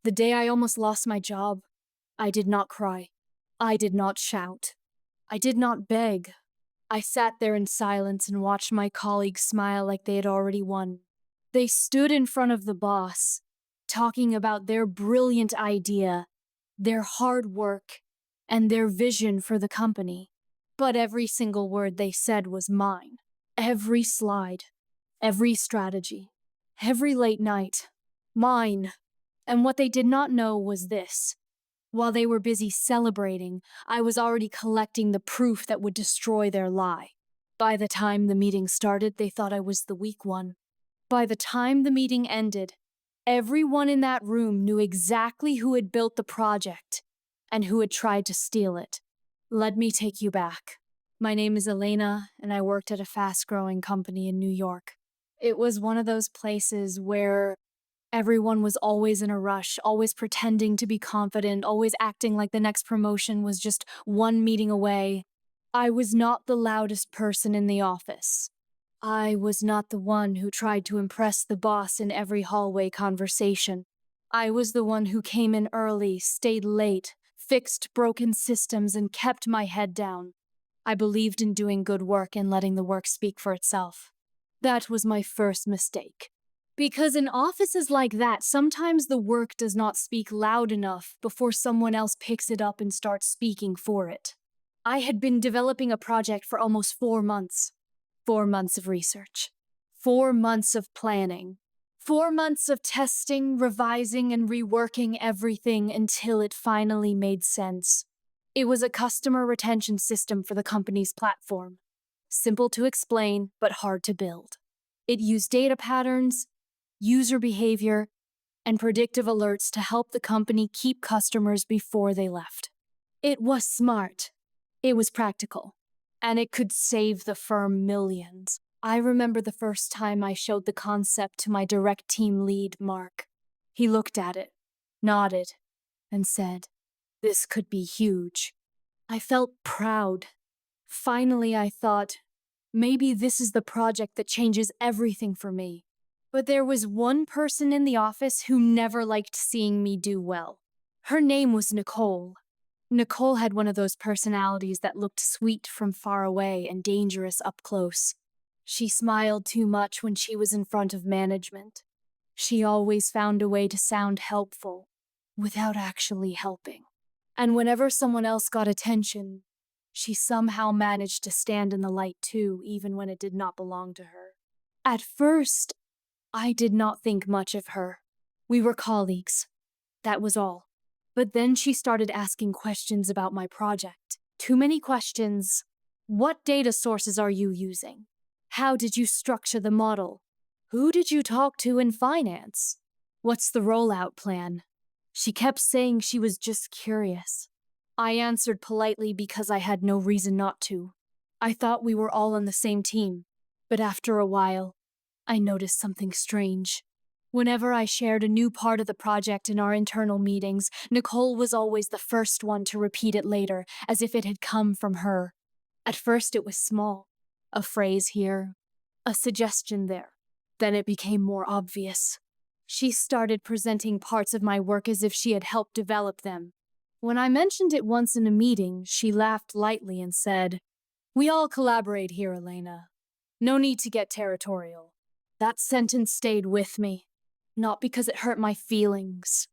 The day I almost lost my job, I did not cry. I did not shout. I did not beg. I sat there in silence and watched my colleagues smile like they had already won. They stood in front of the boss, talking about their brilliant idea, their hard work, and their vision for the company. But every single word they said was mine. Every slide, every strategy, every late night. Mine. And what they did not know was this. While they were busy celebrating, I was already collecting the proof that would destroy their lie. By the time the meeting started, they thought I was the weak one. By the time the meeting ended, everyone in that room knew exactly who had built the project and who had tried to steal it. Let me take you back. My name is Elena, and I worked at a fast-growing company in New York. It was one of those places where everyone was always in a rush, always pretending to be confident, always acting like the next promotion was just one meeting away. I was not the loudest person in the office. I was not the one who tried to impress the boss in every hallway conversation. I was the one who came in early, stayed late, fixed broken systems, and kept my head down. I believed in doing good work and letting the work speak for itself. That was my first mistake. Because in offices like that, sometimes the work does not speak loud enough before someone else picks it up and starts speaking for it. I had been developing a project for almost 4 months. 4 months of research. 4 months of planning. 4 months of testing, revising, and reworking everything until it finally made sense. It was a customer retention system for the company's platform. Simple to explain, but hard to build. It used data patterns, user behavior, and predictive alerts to help the company keep customers before they left. It was smart. It was practical. And it could save the firm millions. I remember the first time I showed the concept to my direct team lead, Mark. He looked at it, nodded, and said, "This could be huge." I felt proud. Finally, I thought, maybe this is the project that changes everything for me. But there was one person in the office who never liked seeing me do well. Her name was Nicole. Nicole had one of those personalities that looked sweet from far away and dangerous up close. She smiled too much when she was in front of management. She always found a way to sound helpful without actually helping. And whenever someone else got attention, she somehow managed to stand in the light too, even when it did not belong to her. At first, I did not think much of her. We were colleagues. That was all. But then she started asking questions about my project. Too many questions. What data sources are you using? How did you structure the model? Who did you talk to in finance? What's the rollout plan? She kept saying she was just curious. I answered politely because I had no reason not to. I thought we were all on the same team. But after a while, I noticed something strange. Whenever I shared a new part of the project in our internal meetings, Nicole was always the first one to repeat it later, as if it had come from her. At first it was small. A phrase here, a suggestion there. Then it became more obvious. She started presenting parts of my work as if she had helped develop them. When I mentioned it once in a meeting, she laughed lightly and said, "We all collaborate here, Elena. No need to get territorial." That sentence stayed with me. Not because it hurt my feelings,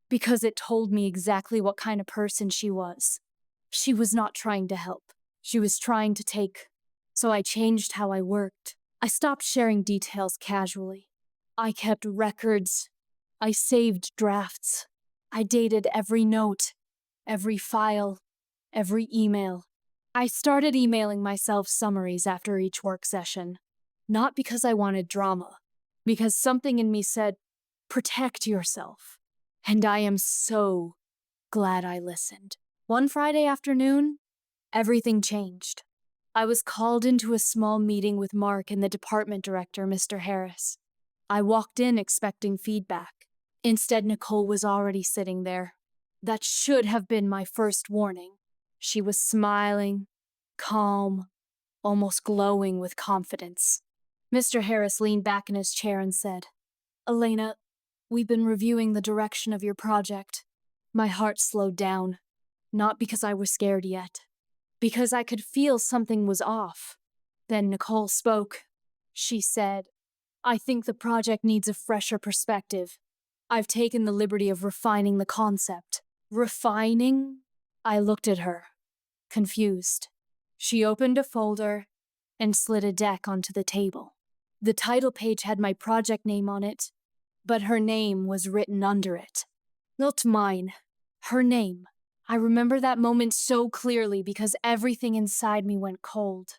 because it told me exactly what kind of person she was. She was not trying to help. She was trying to take. So I changed how I worked. I stopped sharing details casually. I kept records. I saved drafts. I dated every note, every file, every email. I started emailing myself summaries after each work session. Not because I wanted drama, because something in me said, protect yourself. And I am so glad I listened. One Friday afternoon, everything changed. I was called into a small meeting with Mark and the department director, Mr. Harris. I walked in expecting feedback. Instead, Nicole was already sitting there. That should have been my first warning. She was smiling, calm, almost glowing with confidence. Mr. Harris leaned back in his chair and said, "Elena, We've been reviewing the direction of your project. My heart slowed down, not because I was scared yet, because I could feel something was off. Then Nicole spoke. She said, I think the project needs a fresher perspective. I've taken the liberty of refining the concept. Refining? I looked at her, confused. She opened a folder and slid a deck onto the table. The title page had my project name on it, but her name was written under it. Not mine, her name. I remember that moment so clearly because everything inside me went cold.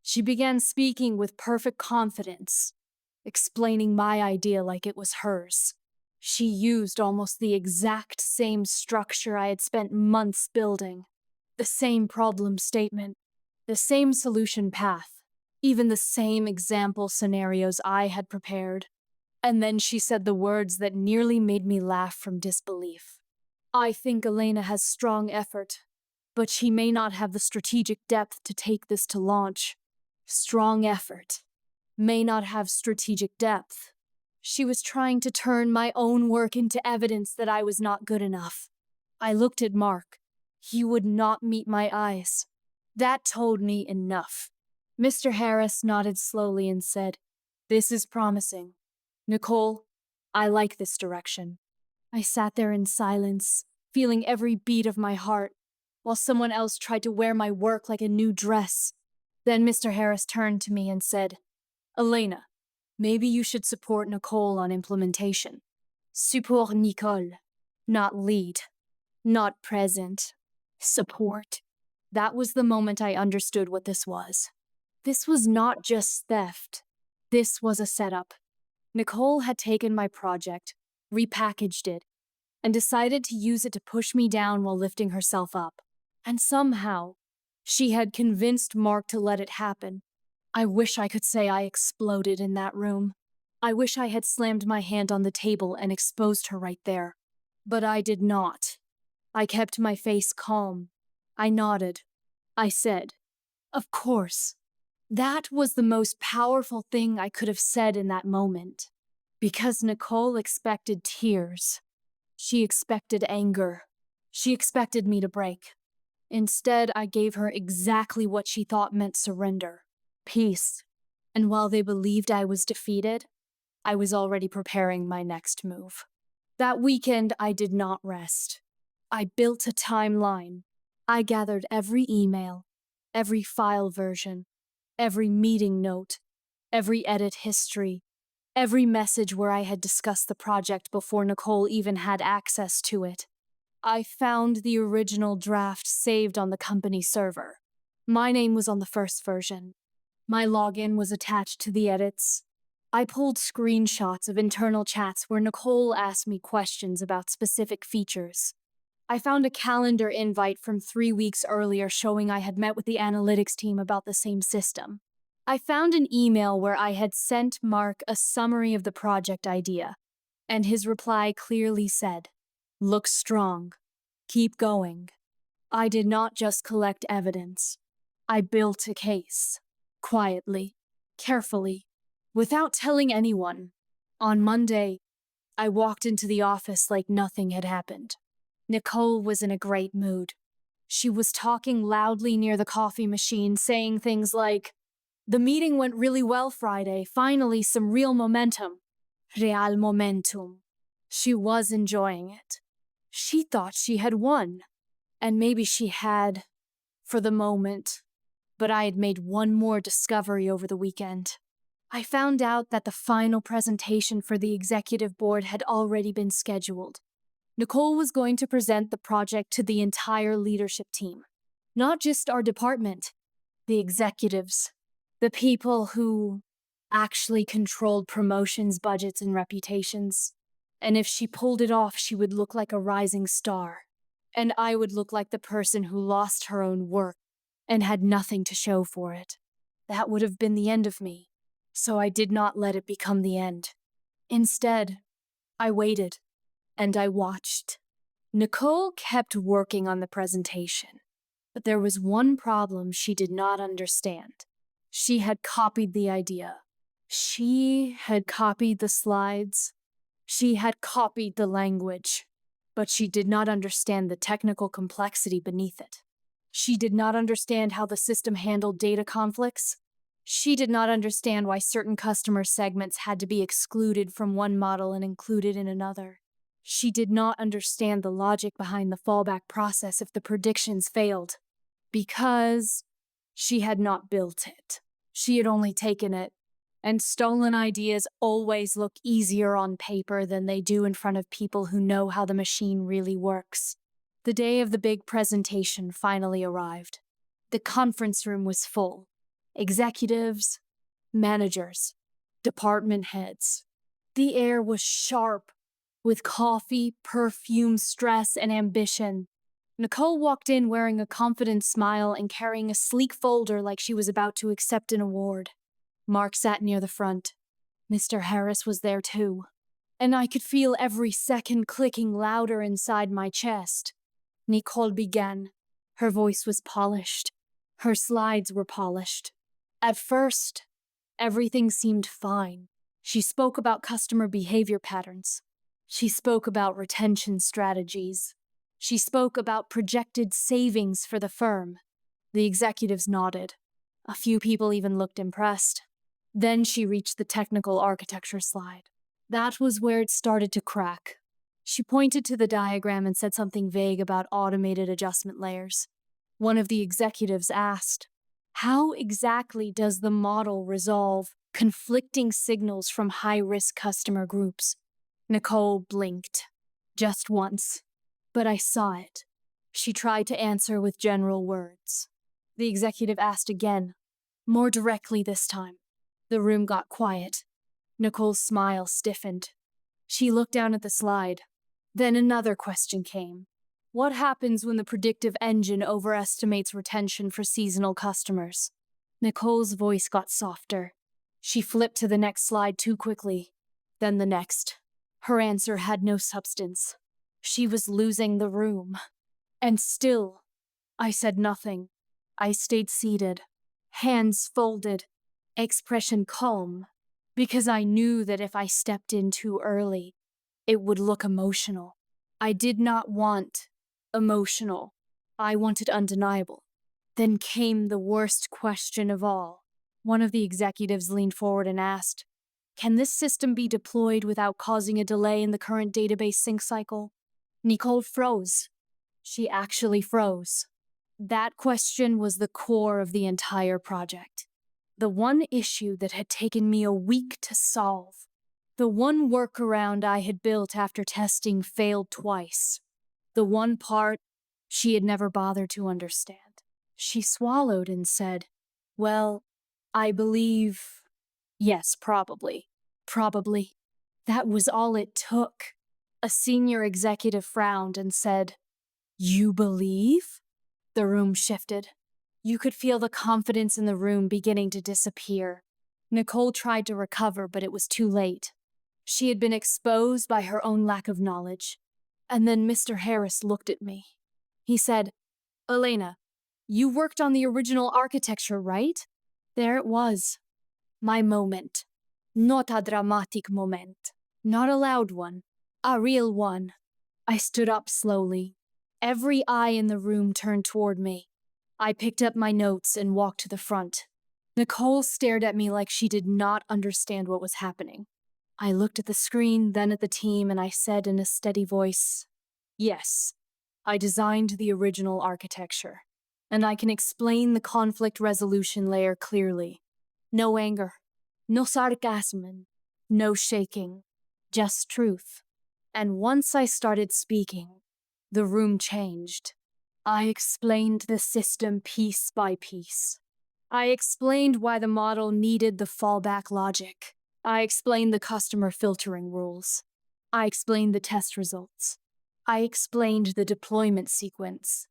She began speaking with perfect confidence, explaining my idea like it was hers. She used almost the exact same structure I had spent months building, the same problem statement, the same solution path, even the same example scenarios I had prepared. And then she said the words that nearly made me laugh from disbelief. I think Elena has strong effort, but she may not have the strategic depth to take this to launch. Strong effort may not have strategic depth. She was trying to turn my own work into evidence that I was not good enough. I looked at Mark. He would not meet my eyes. That told me enough. Mr. Harris nodded slowly and said, This is promising. Nicole, I like this direction. I sat there in silence, feeling every beat of my heart, while someone else tried to wear my work like a new dress. Then Mr. Harris turned to me and said, Elena, maybe you should support Nicole on implementation. Support Nicole, not lead, not present. Support. That was the moment I understood what this was. This was not just theft. This was a setup. Nicole had taken my project, repackaged it, and decided to use it to push me down while lifting herself up. And somehow, she had convinced Mark to let it happen. I wish I could say I exploded in that room. I wish I had slammed my hand on the table and exposed her right there. But I did not. I kept my face calm. I nodded. I said, Of course. That was the most powerful thing I could have said in that moment. Because Nicole expected tears. She expected anger. She expected me to break. Instead, I gave her exactly what she thought meant surrender. Peace. And while they believed I was defeated, I was already preparing my next move. That weekend, I did not rest. I built a timeline. I gathered every email, every file version, every meeting note, every edit history, every message where I had discussed the project before Nicole even had access to it. I found the original draft saved on the company server. My name was on the first version. My login was attached to the edits. I pulled screenshots of internal chats where Nicole asked me questions about specific features. I found a calendar invite from 3 weeks earlier showing I had met with the analytics team about the same system. I found an email where I had sent Mark a summary of the project idea, and his reply clearly said, Look strong. Keep going. I did not just collect evidence. I built a case. Quietly, carefully, without telling anyone. On Monday, I walked into the office like nothing had happened. Nicole was in a great mood. She was talking loudly near the coffee machine, saying things like, The meeting went really well Friday, finally some real momentum. Real momentum. She was enjoying it. She thought she had won. And maybe she had, for the moment. But I had made one more discovery over the weekend. I found out that the final presentation for the executive board had already been scheduled. Nicole was going to present the project to the entire leadership team. Not just our department, the executives, the people who actually controlled promotions, budgets, and reputations. And if she pulled it off, she would look like a rising star. And I would look like the person who lost her own work and had nothing to show for it. That would have been the end of me. So I did not let it become the end. Instead, I waited. And I watched. Nicole kept working on the presentation, but there was one problem she did not understand. She had copied the idea. She had copied the slides. She had copied the language, but she did not understand the technical complexity beneath it. She did not understand how the system handled data conflicts. She did not understand why certain customer segments had to be excluded from one model and included in another. She did not understand the logic behind the fallback process if the predictions failed, because she had not built it. She had only taken it, and stolen ideas always look easier on paper than they do in front of people who know how the machine really works. The day of the big presentation finally arrived. The conference room was full. Executives, managers, department heads. The air was sharp with coffee, perfume, stress, and ambition. Nicole walked in wearing a confident smile and carrying a sleek folder like she was about to accept an award. Mark sat near the front. Mr. Harris was there too, and I could feel every second clicking louder inside my chest. Nicole began. Her voice was polished. Her slides were polished. At first, everything seemed fine. She spoke about customer behavior patterns. She spoke about retention strategies. She spoke about projected savings for the firm. The executives nodded. A few people even looked impressed. Then she reached the technical architecture slide. That was where it started to crack. She pointed to the diagram and said something vague about automated adjustment layers. One of the executives asked, "How exactly does the model resolve conflicting signals from high-risk customer groups?" Nicole blinked. Just once. But I saw it. She tried to answer with general words. The executive asked again, more directly this time. The room got quiet. Nicole's smile stiffened. She looked down at the slide. Then another question came. What happens when the predictive engine overestimates retention for seasonal customers? Nicole's voice got softer. She flipped to the next slide too quickly. Then the next. Her answer had no substance. She was losing the room. And still, I said nothing. I stayed seated, hands folded, expression calm, because I knew that if I stepped in too early, it would look emotional. I did not want emotional. I wanted undeniable. Then came the worst question of all. One of the executives leaned forward and asked, "Can this system be deployed without causing a delay in the current database sync cycle?" Nicole froze. She actually froze. That question was the core of the entire project. The one issue that had taken me a week to solve. The one workaround I had built after testing failed twice. The one part she had never bothered to understand. She swallowed and said, "Well, I believe... yes, probably. Probably." That was all it took. A senior executive frowned and said, "You believe?" The room shifted. You could feel the confidence in the room beginning to disappear. Nicole tried to recover, but it was too late. She had been exposed by her own lack of knowledge. And then Mr. Harris looked at me. He said, "Elena, you worked on the original architecture, right?" There it was. My moment. Not a dramatic moment. Not a loud one. A real one. I stood up slowly. Every eye in the room turned toward me. I picked up my notes and walked to the front. Nicole stared at me like she did not understand what was happening. I looked at the screen, then at the team, and I said in a steady voice, "Yes, I designed the original architecture, and I can explain the conflict resolution layer clearly. No anger, no sarcasm, no shaking, just truth." And once I started speaking, the room changed. I explained the system piece by piece. I explained why the model needed the fallback logic. I explained the customer filtering rules. I explained the test results. I explained the deployment sequence.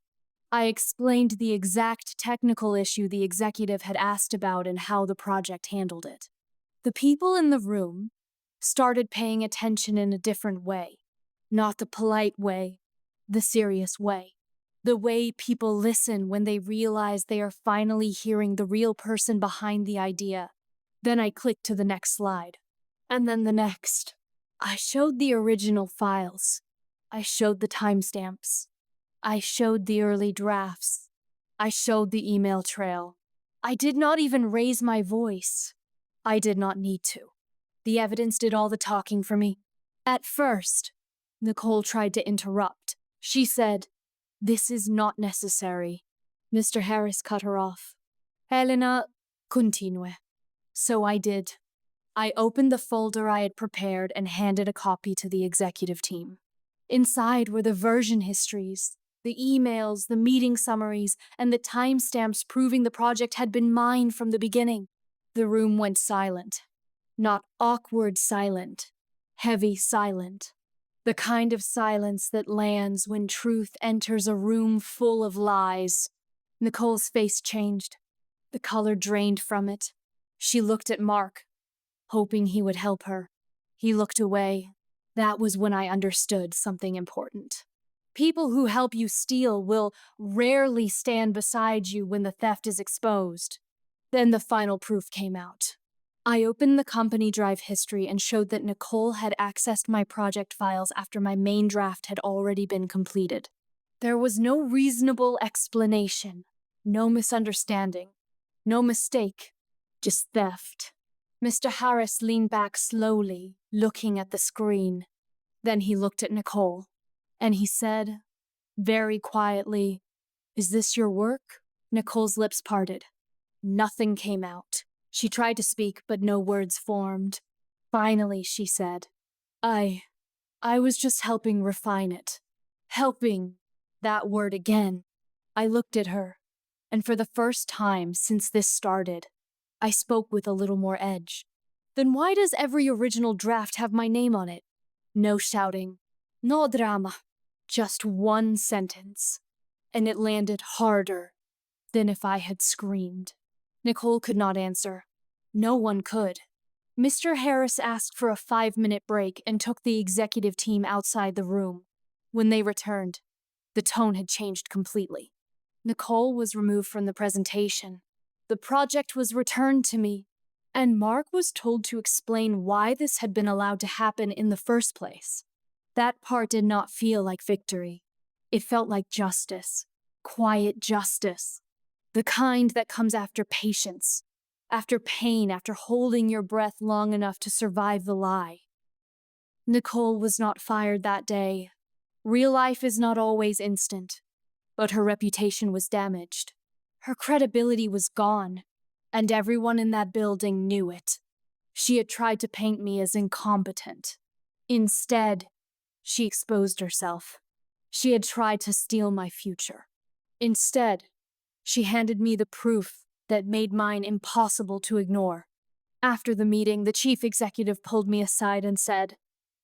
I explained the exact technical issue the executive had asked about and how the project handled it. The people in the room started paying attention in a different way. Not the polite way, the serious way. The way people listen when they realize they are finally hearing the real person behind the idea. Then I clicked to the next slide. And then the next. I showed the original files. I showed the timestamps. I showed the early drafts. I showed the email trail. I did not even raise my voice. I did not need to. The evidence did all the talking for me. At first, Nicole tried to interrupt. She said, "This is not necessary." Mr. Harris cut her off. "Helena, continue." So I did. I opened the folder I had prepared and handed a copy to the executive team. Inside were the version histories, the emails, the meeting summaries, and the timestamps proving the project had been mine from the beginning. The room went silent. Not awkward silent, heavy silent. The kind of silence that lands when truth enters a room full of lies. Nicole's face changed. The color drained from it. She looked at Mark, hoping he would help her. He looked away. That was when I understood something important. People who help you steal will rarely stand beside you when the theft is exposed. Then the final proof came out. I opened the company drive history and showed that Nicole had accessed my project files after my main draft had already been completed. There was no reasonable explanation, no misunderstanding, no mistake, just theft. Mr. Harris leaned back slowly, looking at the screen. Then he looked at Nicole, and he said, very quietly, "Is this your work?" Nicole's lips parted. Nothing came out. She tried to speak, but no words formed. Finally, she said, I was just helping refine it. Helping. That word again. I looked at her, and for the first time since this started, I spoke with a little more edge. Then why does every original draft have my name on it? No shouting. No drama. Just one sentence. And it landed harder than if I had screamed. Nicole could not answer. No one could. Mr. Harris asked for a 5-minute break and took the executive team outside the room. When they returned, the tone had changed completely. Nicole was removed from the presentation. The project was returned to me, and Mark was told to explain why this had been allowed to happen in the first place. That part did not feel like victory. It felt like justice. Quiet justice. The kind that comes after patience, after pain, after holding your breath long enough to survive the lie. Nicole was not fired that day. Real life is not always instant, but her reputation was damaged. Her credibility was gone, and everyone in that building knew it. She had tried to paint me as incompetent. Instead, she exposed herself. She had tried to steal my future. Instead, she handed me the proof that made mine impossible to ignore. After the meeting, the chief executive pulled me aside and said,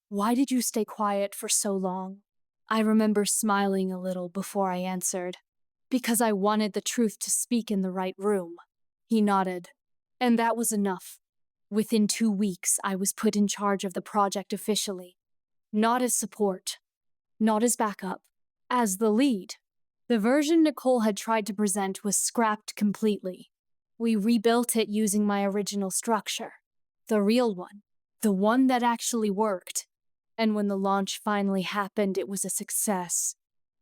"Why did you stay quiet for so long?" I remember smiling a little before I answered, "Because I wanted the truth to speak in the right room." He nodded, and that was enough. Within 2 weeks, I was put in charge of the project officially. Not as support, not as backup, as the lead. The version Nicole had tried to present was scrapped completely. We rebuilt it using my original structure, the real one, the one that actually worked. And when the launch finally happened, it was a success.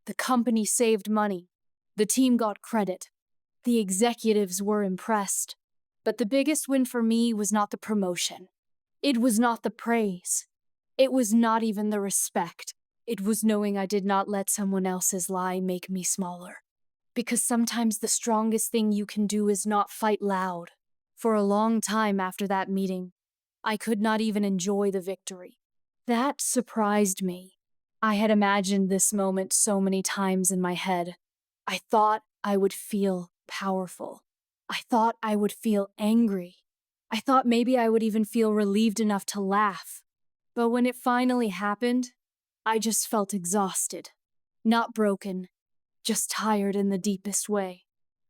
The company saved money. The team got credit. The executives were impressed. But the biggest win for me was not the promotion. It was not the praise. It was not even the respect. It was knowing I did not let someone else's lie make me smaller. Because sometimes the strongest thing you can do is not fight loud. For a long time after that meeting, I could not even enjoy the victory. That surprised me. I had imagined this moment so many times in my head. I thought I would feel powerful. I thought I would feel angry. I thought maybe I would even feel relieved enough to laugh. But when it finally happened, I just felt exhausted. Not broken, just tired in the deepest way.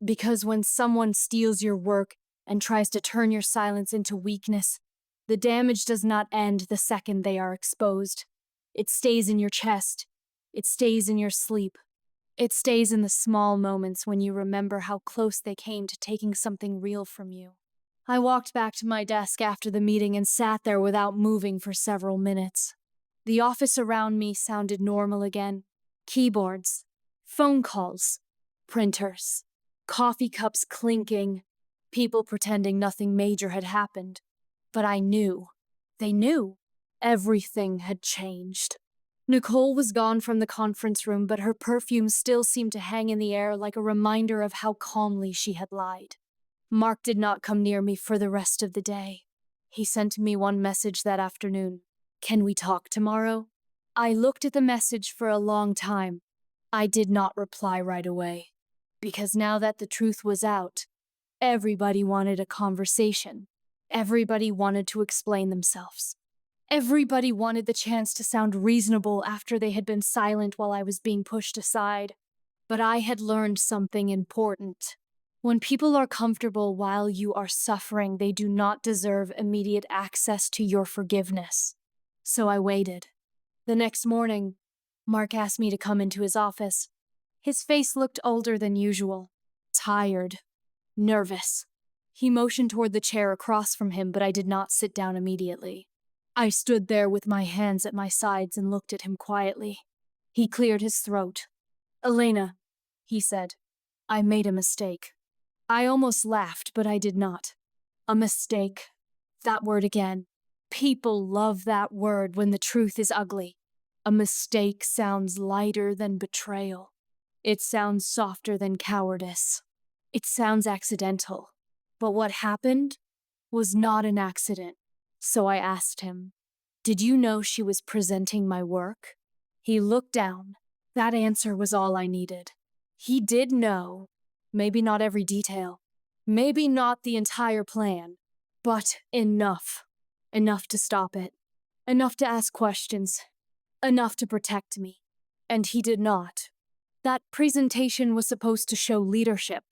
Because when someone steals your work and tries to turn your silence into weakness, the damage does not end the second they are exposed. It stays in your chest. It stays in your sleep. It stays in the small moments when you remember how close they came to taking something real from you. I walked back to my desk after the meeting and sat there without moving for several minutes. The office around me sounded normal again. Keyboards, phone calls, printers, coffee cups clinking, people pretending nothing major had happened. But I knew. They knew. Everything had changed. Nicole was gone from the conference room, but her perfume still seemed to hang in the air like a reminder of how calmly she had lied. Mark did not come near me for the rest of the day. He sent me one message that afternoon. "Can we talk tomorrow?" I looked at the message for a long time. I did not reply right away, because now that the truth was out, everybody wanted a conversation. Everybody wanted to explain themselves. Everybody wanted the chance to sound reasonable after they had been silent while I was being pushed aside. But I had learned something important. When people are comfortable while you are suffering, they do not deserve immediate access to your forgiveness. So I waited. The next morning, Mark asked me to come into his office. His face looked older than usual, tired, nervous. He motioned toward the chair across from him, but I did not sit down immediately. I stood there with my hands at my sides and looked at him quietly. He cleared his throat. "Elena," he said, "I made a mistake." I almost laughed, but I did not. A mistake. That word again. People love that word when the truth is ugly. A mistake sounds lighter than betrayal. It sounds softer than cowardice. It sounds accidental. But what happened was not an accident. So I asked him, "Did you know she was presenting my work?" He looked down. That answer was all I needed. He did know. Maybe not every detail. Maybe not the entire plan. But enough. Enough to stop it. Enough to ask questions. Enough to protect me. And he did not. "That presentation was supposed to show leadership,"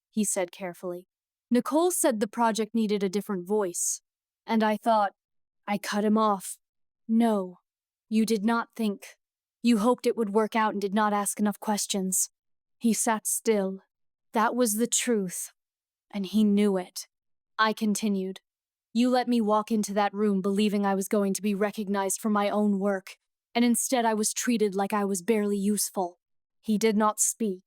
he said carefully. "Nicole said the project needed a different voice. And I thought," I cut him off. "No, you did not think. You hoped it would work out and did not ask enough questions." He sat still. That was the truth. And he knew it. I continued. "You let me walk into that room believing I was going to be recognized for my own work, and instead I was treated like I was barely useful." He did not speak.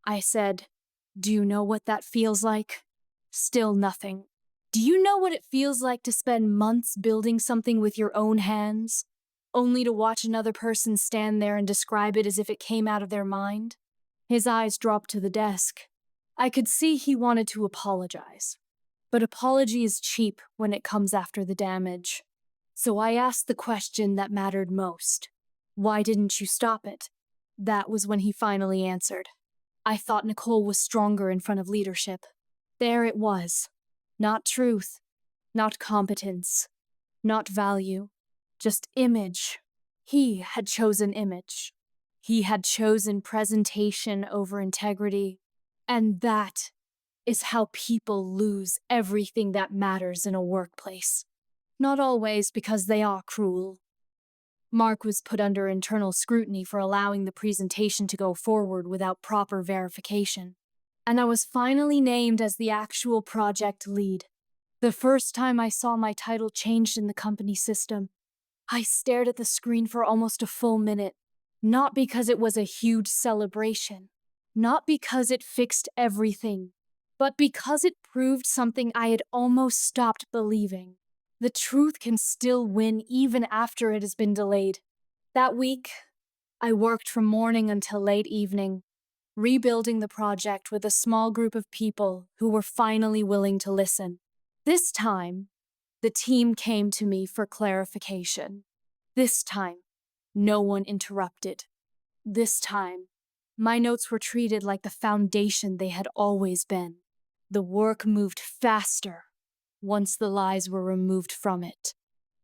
I said, "Do you know what that feels like?" Still nothing. "Do you know what it feels like to spend months building something with your own hands, only to watch another person stand there and describe it as if it came out of their mind?" His eyes dropped to the desk. I could see he wanted to apologize. But apology is cheap when it comes after the damage. So I asked the question that mattered most. "Why didn't you stop it?" That was when he finally answered. "I thought Nicole was stronger in front of leadership." There it was. Not truth, not competence, not value, just image. He had chosen image. He had chosen presentation over integrity. And that is how people lose everything that matters in a workplace. Not always because they are cruel. Mark was put under internal scrutiny for allowing the presentation to go forward without proper verification. And I was finally named as the actual project lead. The first time I saw my title changed in the company system, I stared at the screen for almost a full minute. Not because it was a huge celebration, not because it fixed everything, but because it proved something I had almost stopped believing. The truth can still win even after it has been delayed. That week, I worked from morning until late evening, rebuilding the project with a small group of people who were finally willing to listen. This time, the team came to me for clarification. This time, no one interrupted. This time, my notes were treated like the foundation they had always been. The work moved faster once the lies were removed from it.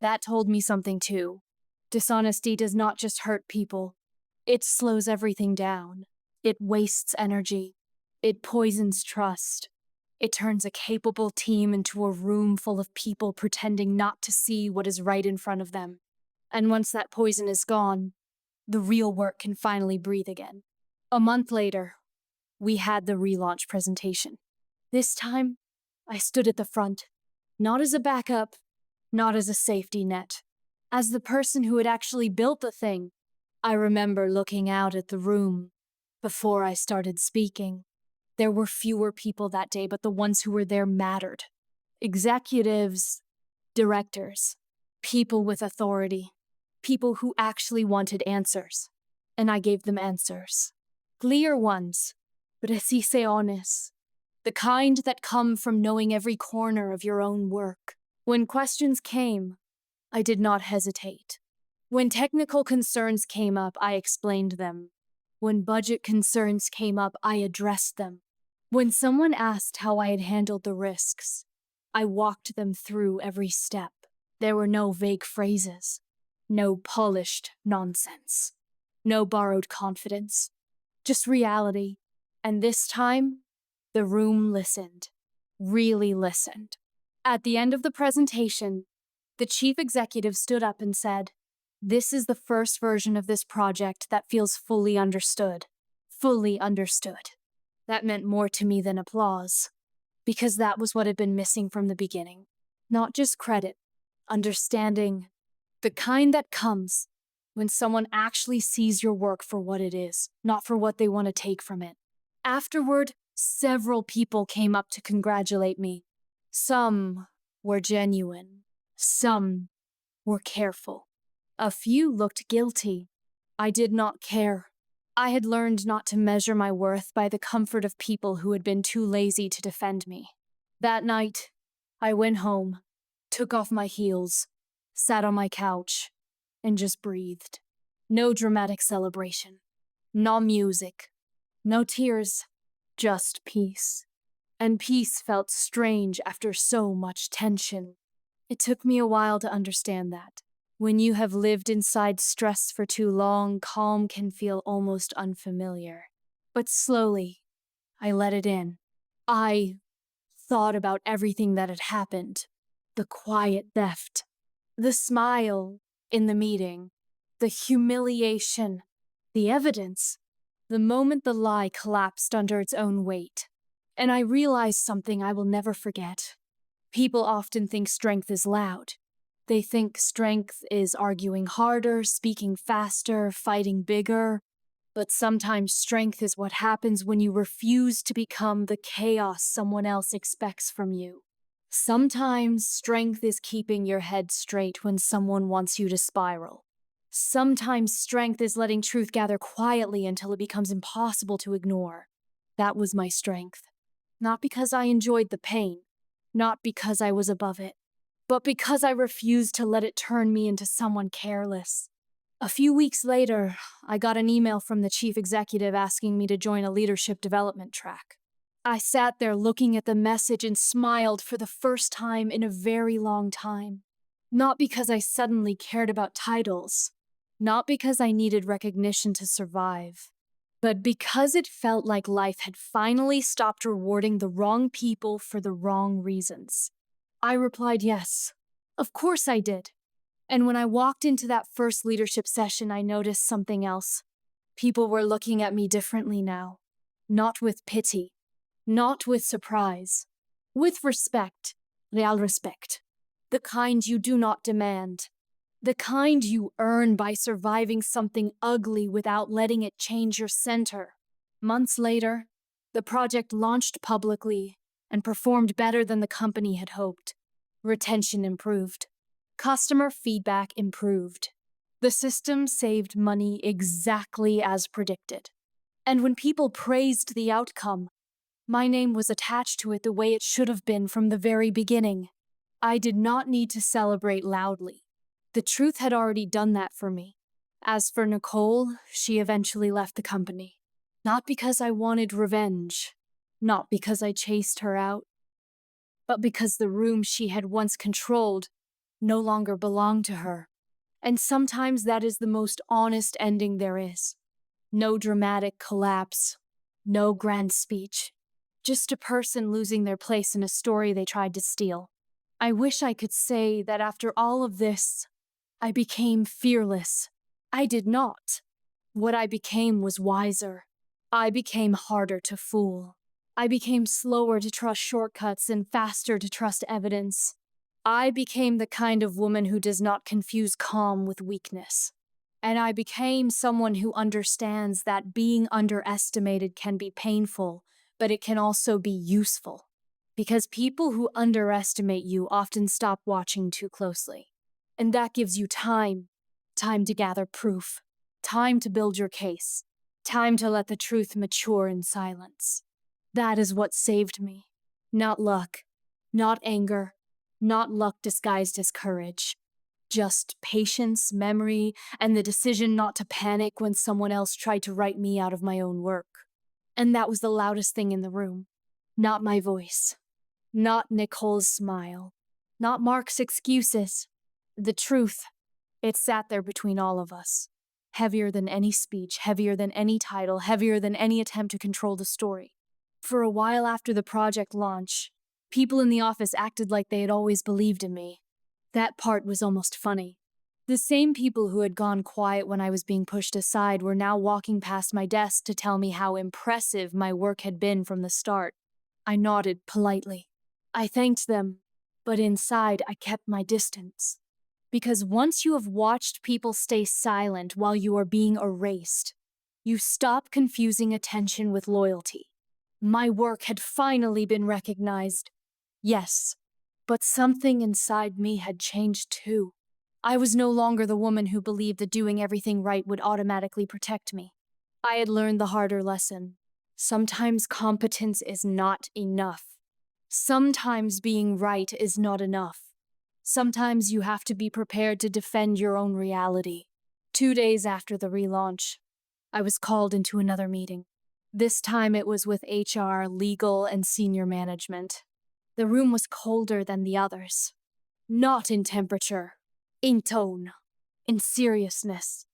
That told me something too. Dishonesty does not just hurt people. It slows everything down. It wastes energy. It poisons trust. It turns a capable team into a room full of people pretending not to see what is right in front of them. And once that poison is gone, the real work can finally breathe again. A month later, we had the relaunch presentation. This time, I stood at the front, not as a backup, not as a safety net, As the person who had actually built the thing, I remember looking out at the room before I started speaking. There were fewer people that day, but the ones who were there mattered. Executives, directors, people with authority, people who actually wanted answers. And I gave them answers. Clear ones, precisiones, the kind that come from knowing every corner of your own work. When questions came, I did not hesitate. When technical concerns came up, I explained them. When budget concerns came up, I addressed them. When someone asked how I had handled the risks, I walked them through every step. There were no vague phrases, no polished nonsense, no borrowed confidence, just reality. And this time, the room listened, really listened. At the end of the presentation, the chief executive stood up and said, "This is the first version of this project that feels fully understood. Fully understood." That meant more to me than applause, because that was what had been missing from the beginning. Not just credit, understanding, the kind that comes when someone actually sees your work for what it is, not for what they want to take from it. Afterward, several people came up to congratulate me. Some were genuine. Some were careful. A few looked guilty. I did not care. I had learned not to measure my worth by the comfort of people who had been too lazy to defend me. That night, I went home, took off my heels, sat on my couch, and just breathed. No dramatic celebration. No music. No tears. Just peace. And peace felt strange after so much tension. It took me a while to understand that. When you have lived inside stress for too long, calm can feel almost unfamiliar. But slowly, I let it in. I thought about everything that had happened. The quiet theft, the smile in the meeting, the humiliation, the evidence, the moment the lie collapsed under its own weight. And I realized something I will never forget. People often think strength is loud. They think strength is arguing harder, speaking faster, fighting bigger. But sometimes strength is what happens when you refuse to become the chaos someone else expects from you. Sometimes strength is keeping your head straight when someone wants you to spiral. Sometimes strength is letting truth gather quietly until it becomes impossible to ignore. That was my strength. Not because I enjoyed the pain, not because I was above it, but because I refused to let it turn me into someone careless. A few weeks later, I got an email from the chief executive asking me to join a leadership development track. I sat there looking at the message and smiled for the first time in a very long time. Not because I suddenly cared about titles, not because I needed recognition to survive, but because it felt like life had finally stopped rewarding the wrong people for the wrong reasons. I replied yes. Of course I did. And when I walked into that first leadership session, I noticed something else. People were looking at me differently now. Not with pity. Not with surprise. With respect. Real respect. The kind you do not demand. The kind you earn by surviving something ugly without letting it change your center. Months later, the project launched publicly and performed better than the company had hoped. Retention improved. Customer feedback improved. The system saved money exactly as predicted. And when people praised the outcome, my name was attached to it the way it should have been from the very beginning. I did not need to celebrate loudly. The truth had already done that for me. As for Nicole, she eventually left the company. Not because I wanted revenge, not because I chased her out, but because the room she had once controlled no longer belonged to her. And sometimes that is the most honest ending there is. No dramatic collapse, no grand speech, just a person losing their place in a story they tried to steal. I wish I could say that after all of this, I became fearless. I did not. What I became was wiser. I became harder to fool. I became slower to trust shortcuts and faster to trust evidence. I became the kind of woman who does not confuse calm with weakness. And I became someone who understands that being underestimated can be painful, but it can also be useful. Because people who underestimate you often stop watching too closely. And that gives you time to gather proof, time to build your case, time to let the truth mature in silence. That is what saved me. Not luck, not anger, not luck disguised as courage. Just patience, memory, and the decision not to panic when someone else tried to write me out of my own work. And that was the loudest thing in the room. Not my voice. Not Nicole's smile. Not Mark's excuses. The truth. It sat there between all of us. Heavier than any speech, heavier than any title, heavier than any attempt to control the story. For a while after the project launch, people in the office acted like they had always believed in me. That part was almost funny. The same people who had gone quiet when I was being pushed aside were now walking past my desk to tell me how impressive my work had been from the start. I nodded politely. I thanked them, but inside I kept my distance. Because once you have watched people stay silent while you are being erased, you stop confusing attention with loyalty. My work had finally been recognized. Yes, but something inside me had changed too. I was no longer the woman who believed that doing everything right would automatically protect me. I had learned the harder lesson. Sometimes competence is not enough. Sometimes being right is not enough. Sometimes you have to be prepared to defend your own reality. 2 days after the relaunch, I was called into another meeting. This time it was with HR, legal, and senior management. The room was colder than the others. Not in temperature, in tone, in seriousness.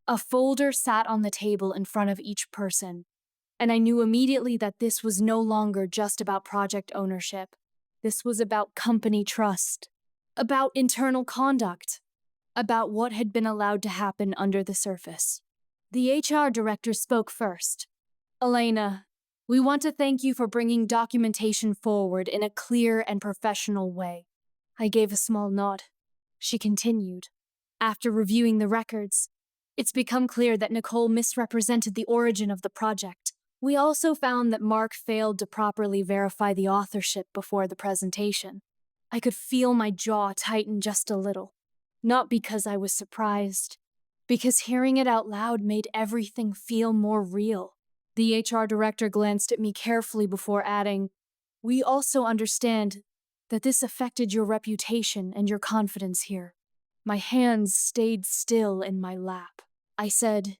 A folder sat on the table in front of each person, and I knew immediately that this was no longer just about project ownership. This was about company trust, about internal conduct, about what had been allowed to happen under the surface. The HR director spoke first. Elena, we want to thank you for bringing documentation forward in a clear and professional way. I gave a small nod. She continued. After reviewing the records, it's become clear that Nicole misrepresented the origin of the project. We also found that Mark failed to properly verify the authorship before the presentation. I could feel my jaw tighten just a little. Not because I was surprised, because hearing it out loud made everything feel more real. The HR director glanced at me carefully before adding, "We also understand that this affected your reputation and your confidence here." My hands stayed still in my lap. I said,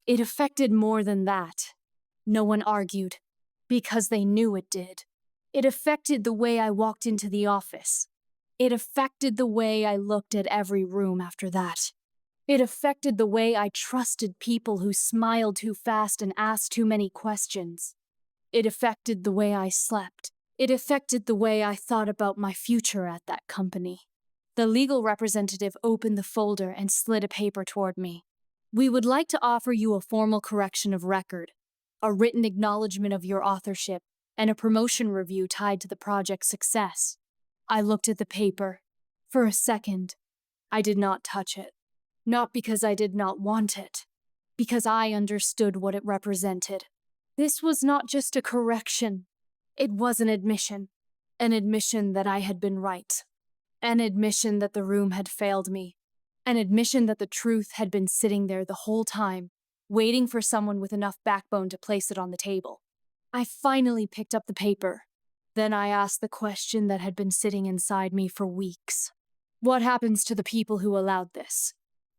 "It affected more than that." No one argued, because they knew it did. It affected the way I walked into the office. It affected the way I looked at every room after that. It affected the way I trusted people who smiled too fast and asked too many questions. It affected the way I slept. It affected the way I thought about my future at that company. The legal representative opened the folder and slid a paper toward me. "We would like to offer you a formal correction of record, a written acknowledgement of your authorship, and a promotion review tied to the project's success." I looked at the paper. For a second, I did not touch it. Not because I did not want it, because I understood what it represented. This was not just a correction. It was an admission that I had been right, an admission that the room had failed me, an admission that the truth had been sitting there the whole time, waiting for someone with enough backbone to place it on the table. I finally picked up the paper. Then I asked the question that had been sitting inside me for weeks. What happens to the people who allowed this?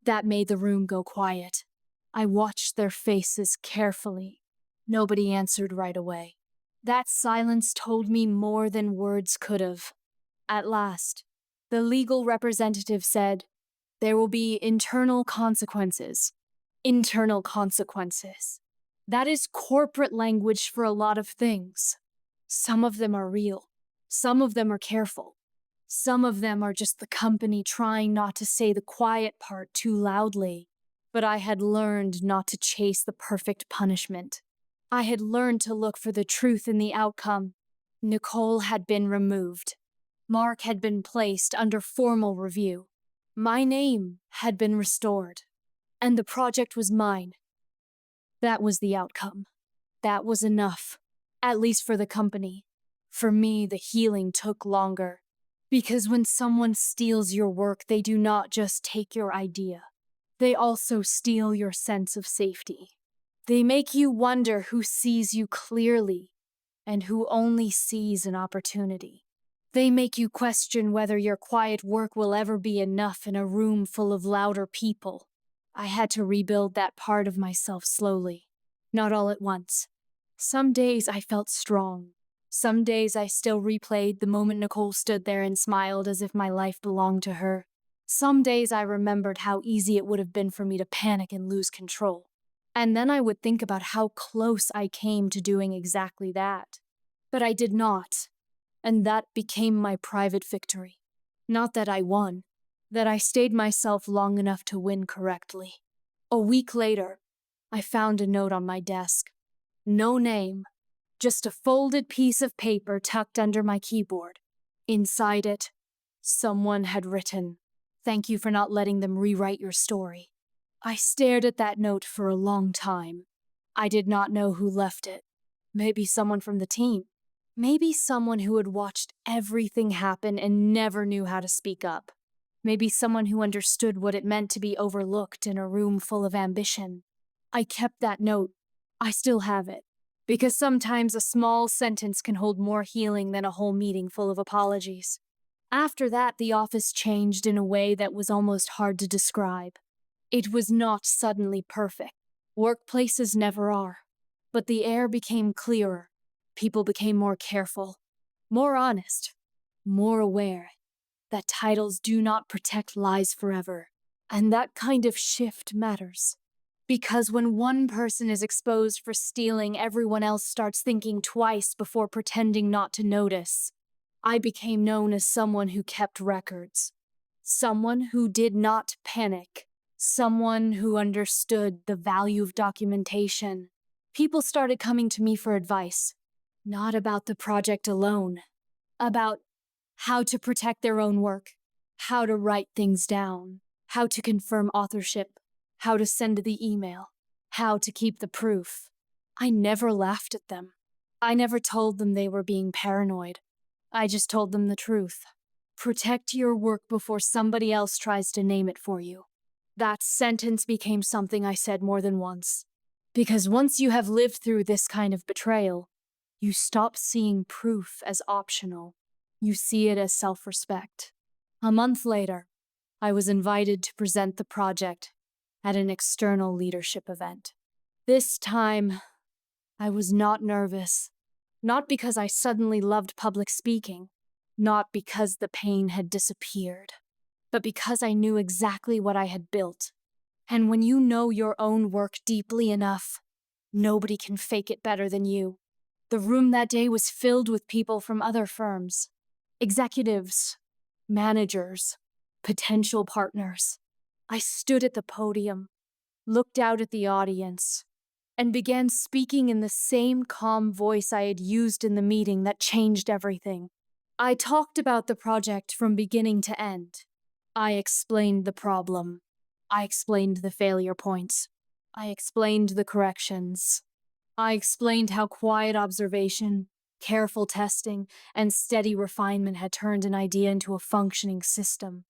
That made the room go quiet. I watched their faces carefully. Nobody answered right away. That silence told me more than words could have. At last, the legal representative said, "There will be internal consequences." Internal consequences. That is corporate language for a lot of things. Some of them are real. Some of them are careful. Some of them are just the company trying not to say the quiet part too loudly. But I had learned not to chase the perfect punishment. I had learned to look for the truth in the outcome. Nicole had been removed. Mark had been placed under formal review. My name had been restored, and the project was mine. That was the outcome. That was enough, at least for the company. For me, the healing took longer. Because when someone steals your work, they do not just take your idea. They also steal your sense of safety. They make you wonder who sees you clearly and who only sees an opportunity. They make you question whether your quiet work will ever be enough in a room full of louder people. I had to rebuild that part of myself slowly, not all at once. Some days I felt strong. Some days I still replayed the moment Nicole stood there and smiled as if my life belonged to her. Some days I remembered how easy it would have been for me to panic and lose control. And then I would think about how close I came to doing exactly that. But I did not. And that became my private victory. Not that I won, that I stayed myself long enough to win correctly. A week later, I found a note on my desk. No name, just a folded piece of paper tucked under my keyboard. Inside it, someone had written, "Thank you for not letting them rewrite your story." I stared at that note for a long time. I did not know who left it. Maybe someone from the team. Maybe someone who had watched everything happen and never knew how to speak up. Maybe someone who understood what it meant to be overlooked in a room full of ambition. I kept that note. I still have it. Because sometimes a small sentence can hold more healing than a whole meeting full of apologies. After that, the office changed in a way that was almost hard to describe. It was not suddenly perfect. Workplaces never are. But the air became clearer. People became more careful, more honest, more aware that titles do not protect lies forever. And that kind of shift matters. Because when one person is exposed for stealing, everyone else starts thinking twice before pretending not to notice. I became known as someone who kept records. Someone who did not panic. Someone who understood the value of documentation. People started coming to me for advice. Not about the project alone. About how to protect their own work. How to write things down. How to confirm authorship. How to send the email. How to keep the proof. I never laughed at them. I never told them they were being paranoid. I just told them the truth. Protect your work before somebody else tries to name it for you. That sentence became something I said more than once. Because once you have lived through this kind of betrayal, you stop seeing proof as optional. You see it as self-respect. A month later, I was invited to present the project at an external leadership event. This time, I was not nervous. Not because I suddenly loved public speaking. Not because the pain had disappeared. But because I knew exactly what I had built. And when you know your own work deeply enough, nobody can fake it better than you. The room that day was filled with people from other firms. Executives, managers, potential partners. I stood at the podium, looked out at the audience, and began speaking in the same calm voice I had used in the meeting that changed everything. I talked about the project from beginning to end. I explained the problem. I explained the failure points. I explained the corrections. I explained how quiet observation, careful testing, and steady refinement had turned an idea into a functioning system.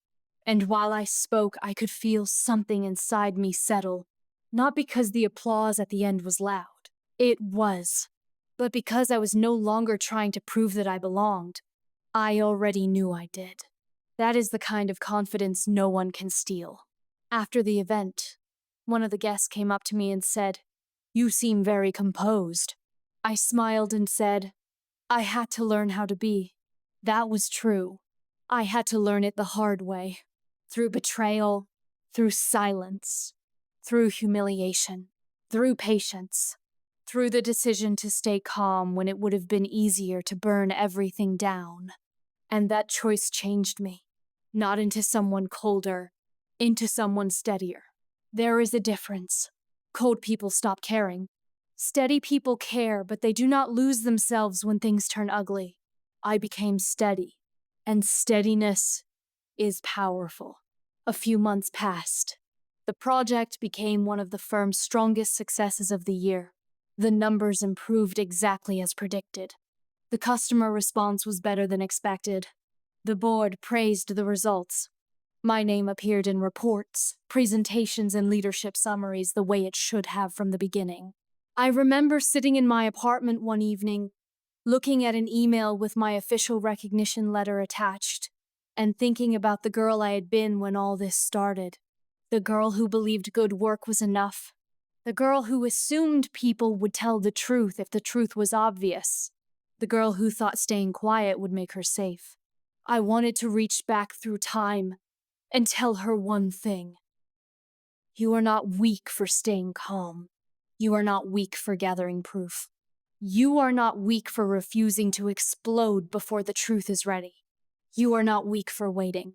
And while I spoke, I could feel something inside me settle, not because the applause at the end was loud. It was. But because I was no longer trying to prove that I belonged. I already knew I did. That is the kind of confidence no one can steal. After the event, one of the guests came up to me and said, "You seem very composed." I smiled and said, "I had to learn how to be." That was true. I had to learn it the hard way. Through betrayal, through silence, through humiliation, through patience, through the decision to stay calm when it would have been easier to burn everything down. And that choice changed me. Not into someone colder, into someone steadier. There is a difference. Cold people stop caring. Steady people care, but they do not lose themselves when things turn ugly. I became steady, And steadiness is powerful. A few months passed. The project became one of the firm's strongest successes of the year. The numbers improved exactly as predicted. The customer response was better than expected. The board praised the results. My name appeared in reports, presentations, and leadership summaries the way it should have from the beginning. I remember sitting in my apartment one evening, looking at an email with my official recognition letter attached, and thinking about the girl I had been when all this started. The girl who believed good work was enough. The girl who assumed people would tell the truth if the truth was obvious. The girl who thought staying quiet would make her safe. I wanted to reach back through time and tell her one thing. You are not weak for staying calm. You are not weak for gathering proof. You are not weak for refusing to explode before the truth is ready. You are not weak for waiting.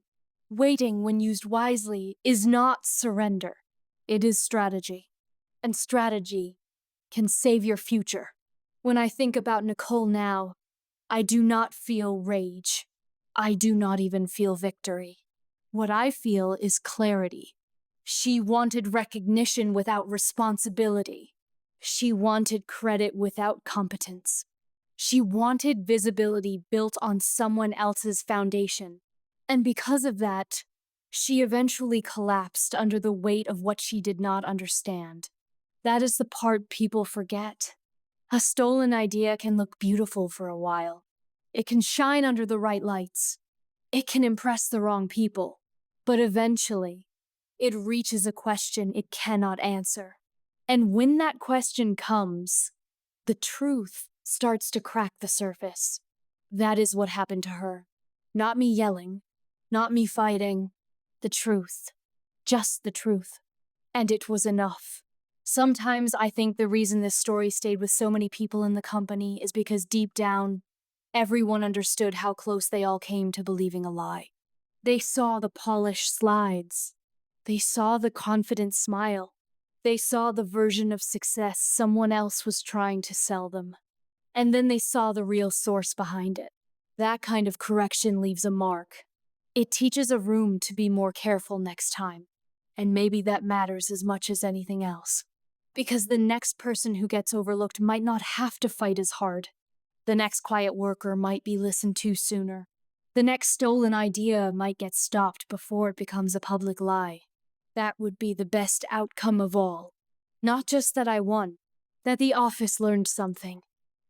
Waiting, when used wisely, is not surrender. It is strategy. And strategy can save your future. When I think about Nicole now, I do not feel rage. I do not even feel victory. What I feel is clarity. She wanted recognition without responsibility. She wanted credit without competence. She wanted visibility built on someone else's foundation. And because of that, she eventually collapsed under the weight of what she did not understand. That is the part people forget. A stolen idea can look beautiful for a while. It can shine under the right lights. It can impress the wrong people. But eventually, it reaches a question it cannot answer. And when that question comes, the truth starts to crack the surface. That is what happened to her. Not me yelling, not me fighting. The truth. Just the truth. And it was enough. Sometimes I think the reason this story stayed with so many people in the company is because deep down, everyone understood how close they all came to believing a lie. They saw the polished slides. They saw the confident smile. They saw the version of success someone else was trying to sell them. And then they saw the real source behind it. That kind of correction leaves a mark. It teaches a room to be more careful next time. And maybe that matters as much as anything else. Because the next person who gets overlooked might not have to fight as hard. The next quiet worker might be listened to sooner. The next stolen idea might get stopped before it becomes a public lie. That would be the best outcome of all. Not just that I won, that the office learned something,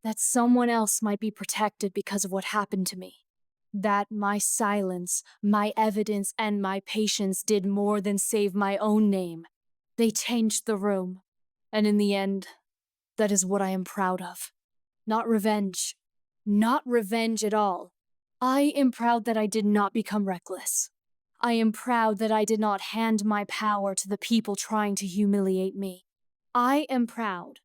that someone else might be protected because of what happened to me. That my silence, my evidence, and my patience did more than save my own name. They changed the room. And in the end, that is what I am proud of. Not revenge. Not revenge at all. I am proud that I did not become reckless. I am proud that I did not hand my power to the people trying to humiliate me. I am proud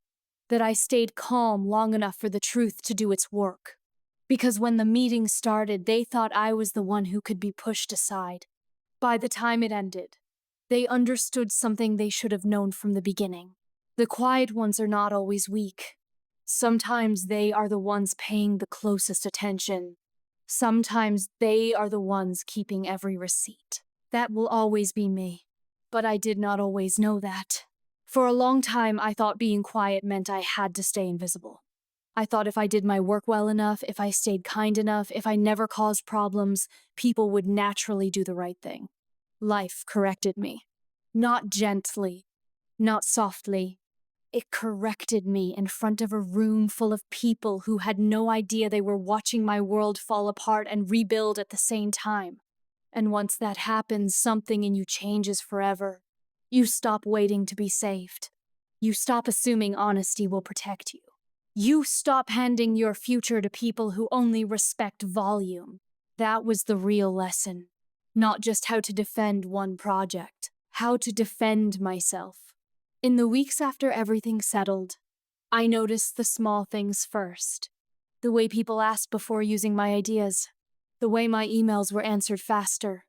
that I stayed calm long enough for the truth to do its work. Because when the meeting started, they thought I was the one who could be pushed aside. By the time it ended, they understood something they should have known from the beginning. The quiet ones are not always weak. Sometimes they are the ones paying the closest attention. Sometimes they are the ones keeping every receipt. That will always be me. But I did not always know that. For a long time, I thought being quiet meant I had to stay invisible. I thought if I did my work well enough, if I stayed kind enough, if I never caused problems, people would naturally do the right thing. Life corrected me. Not gently, not softly. It corrected me in front of a room full of people who had no idea they were watching my world fall apart and rebuild at the same time. And once that happens, something in you changes forever. You stop waiting to be saved. You stop assuming honesty will protect you. You stop handing your future to people who only respect volume. That was the real lesson. Not just how to defend one project, how to defend myself. In the weeks after everything settled, I noticed the small things first. The way people asked before using my ideas. The way my emails were answered faster.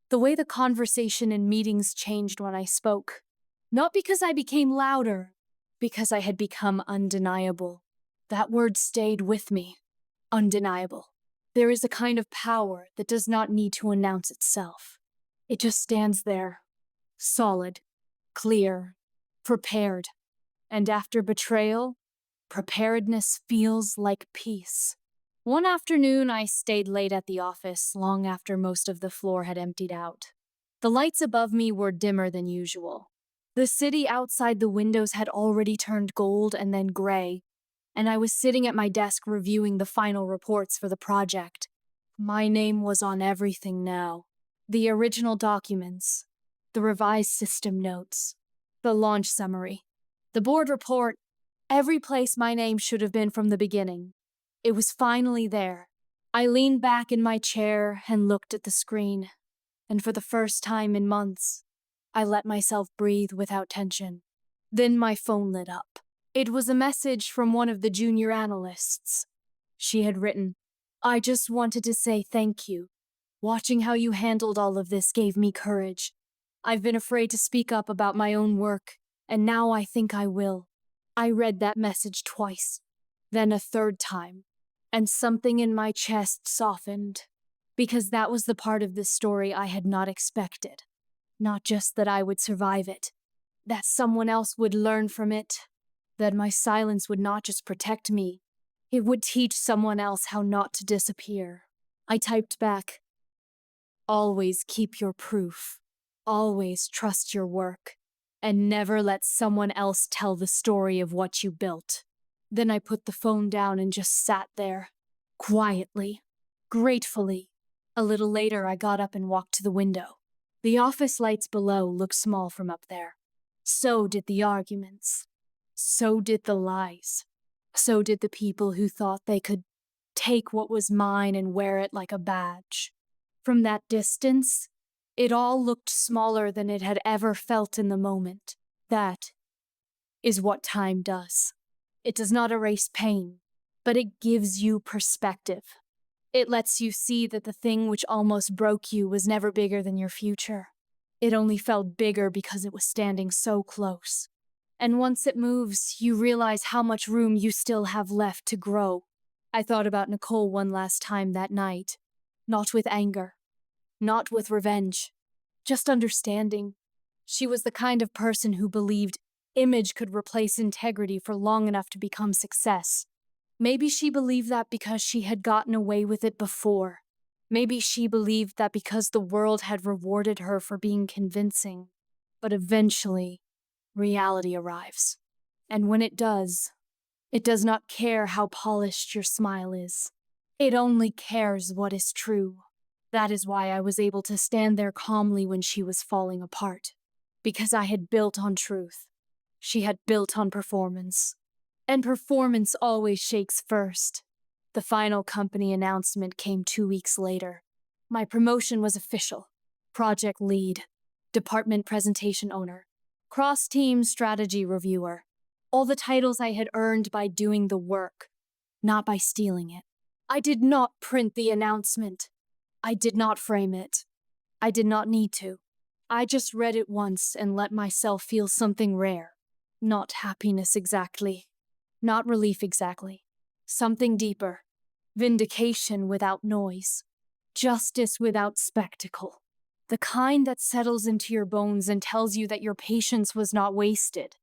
The way the conversation in meetings changed when I spoke. Not because I became louder, because I had become undeniable. That word stayed with me. Undeniable. There is a kind of power that does not need to announce itself. It just stands there, solid, clear, prepared. And after betrayal, preparedness feels like peace. One afternoon, I stayed late at the office, long after most of the floor had emptied out. The lights above me were dimmer than usual. The city outside the windows had already turned gold and then gray, and I was sitting at my desk reviewing the final reports for the project. My name was on everything now. The original documents, the revised system notes, the launch summary, the board report, every place my name should have been from the beginning. It was finally there. I leaned back in my chair and looked at the screen, and for the first time in months, I let myself breathe without tension. Then my phone lit up. It was a message from one of the junior analysts. She had written, "I just wanted to say thank you. Watching how you handled all of this gave me courage. I've been afraid to speak up about my own work, and now I think I will." I read that message twice, then a third time, and something in my chest softened, because that was the part of this story I had not expected. Not just that I would survive it, that someone else would learn from it, that my silence would not just protect me, it would teach someone else how not to disappear. I typed back, "Always keep your proof. Always trust your work. And never let someone else tell the story of what you built." Then I put the phone down and just sat there, quietly, gratefully. A little later, I got up and walked to the window. The office lights below looked small from up there. So did the arguments. So did the lies. So did the people who thought they could take what was mine and wear it like a badge. From that distance, it all looked smaller than it had ever felt in the moment. That is what time does. It does not erase pain, but it gives you perspective. It lets you see that the thing which almost broke you was never bigger than your future. It only felt bigger because it was standing so close. And once it moves, you realize how much room you still have left to grow. I thought about Nicole one last time that night. Not with anger. Not with revenge. Just understanding. She was the kind of person who believed image could replace integrity for long enough to become success. Maybe she believed that because she had gotten away with it before. Maybe she believed that because the world had rewarded her for being convincing. But eventually, reality arrives. And when it does not care how polished your smile is. It only cares what is true. That is why I was able to stand there calmly when she was falling apart. Because I had built on truth. She had built on performance. And performance always shakes first. The final company announcement came 2 weeks later. My promotion was official. Project lead, department presentation owner, cross-team strategy reviewer. All the titles I had earned by doing the work, not by stealing it. I did not print the announcement. I did not frame it. I did not need to. I just read it once and let myself feel something rare. Not happiness exactly. Not relief exactly. Something deeper. Vindication without noise. Justice without spectacle. The kind that settles into your bones and tells you that your patience was not wasted.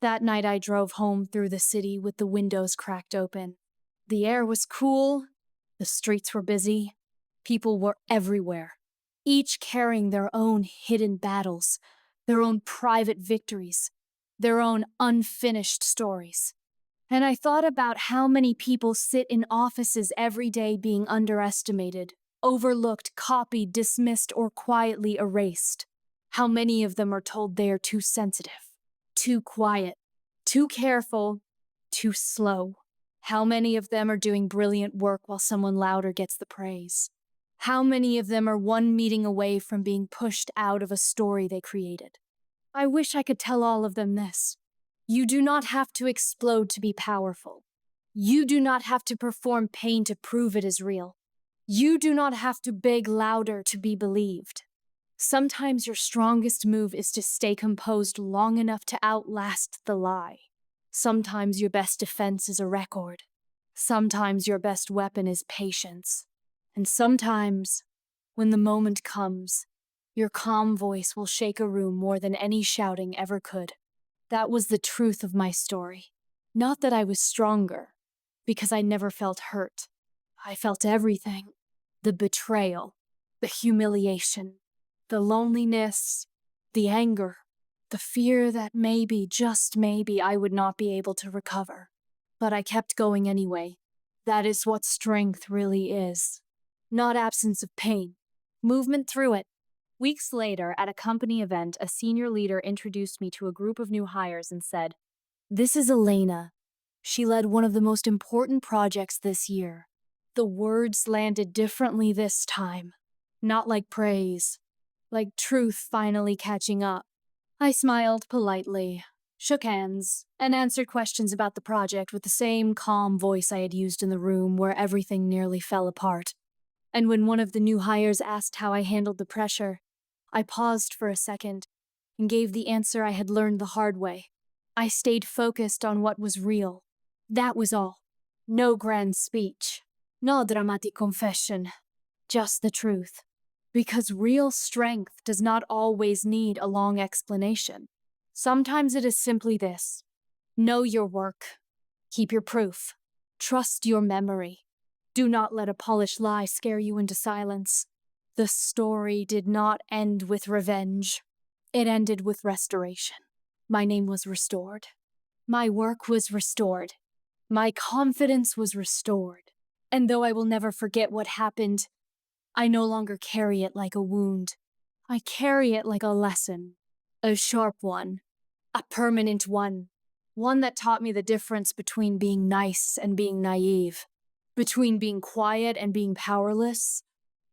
That night I drove home through the city with the windows cracked open. The air was cool. The streets were busy. People were everywhere. Each carrying their own hidden battles, their own private victories, their own unfinished stories. And I thought about how many people sit in offices every day being underestimated, overlooked, copied, dismissed, or quietly erased. How many of them are told they are too sensitive, too quiet, too careful, too slow. How many of them are doing brilliant work while someone louder gets the praise. How many of them are one meeting away from being pushed out of a story they created. I wish I could tell all of them this. You do not have to explode to be powerful. You do not have to perform pain to prove it is real. You do not have to beg louder to be believed. Sometimes your strongest move is to stay composed long enough to outlast the lie. Sometimes your best defense is a record. Sometimes your best weapon is patience. And sometimes, when the moment comes, your calm voice will shake a room more than any shouting ever could. That was the truth of my story. Not that I was stronger, because I never felt hurt. I felt everything. The betrayal, the humiliation, the loneliness, the anger, the fear that maybe, just maybe, I would not be able to recover. But I kept going anyway. That is what strength really is. Not absence of pain, movement through it. Weeks later, at a company event, a senior leader introduced me to a group of new hires and said, "This is Elena. She led one of the most important projects this year." The words landed differently this time. Not like praise, like truth finally catching up. I smiled politely, shook hands, and answered questions about the project with the same calm voice I had used in the room where everything nearly fell apart. And when one of the new hires asked how I handled the pressure, I paused for a second and gave the answer I had learned the hard way. I stayed focused on what was real. That was all. No grand speech. No dramatic confession. Just the truth. Because real strength does not always need a long explanation. Sometimes it is simply this: know your work. Keep your proof. Trust your memory. Do not let a polished lie scare you into silence. The story did not end with revenge. It ended with restoration. My name was restored. My work was restored. My confidence was restored. And though I will never forget what happened, I no longer carry it like a wound. I carry it like a lesson. A sharp one. A permanent one. One that taught me the difference between being nice and being naive. Between being quiet and being powerless.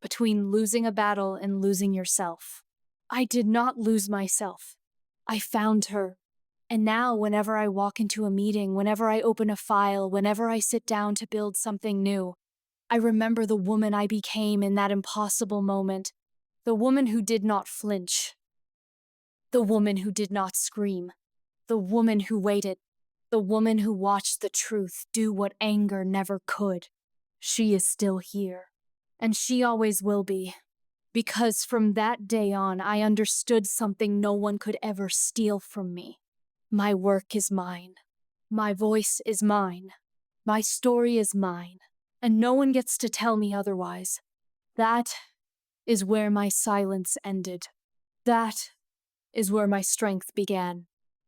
Between losing a battle and losing yourself. I did not lose myself. I found her. And now, whenever I walk into a meeting, whenever I open a file, whenever I sit down to build something new, I remember the woman I became in that impossible moment. The woman who did not flinch. The woman who did not scream. The woman who waited. The woman who watched the truth do what anger never could. She is still here. And she always will be. Because from that day on, I understood something no one could ever steal from me. My work is mine. My voice is mine. My story is mine. And no one gets to tell me otherwise. That is where my silence ended. That is where my strength began.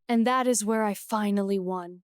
And that is where I finally won.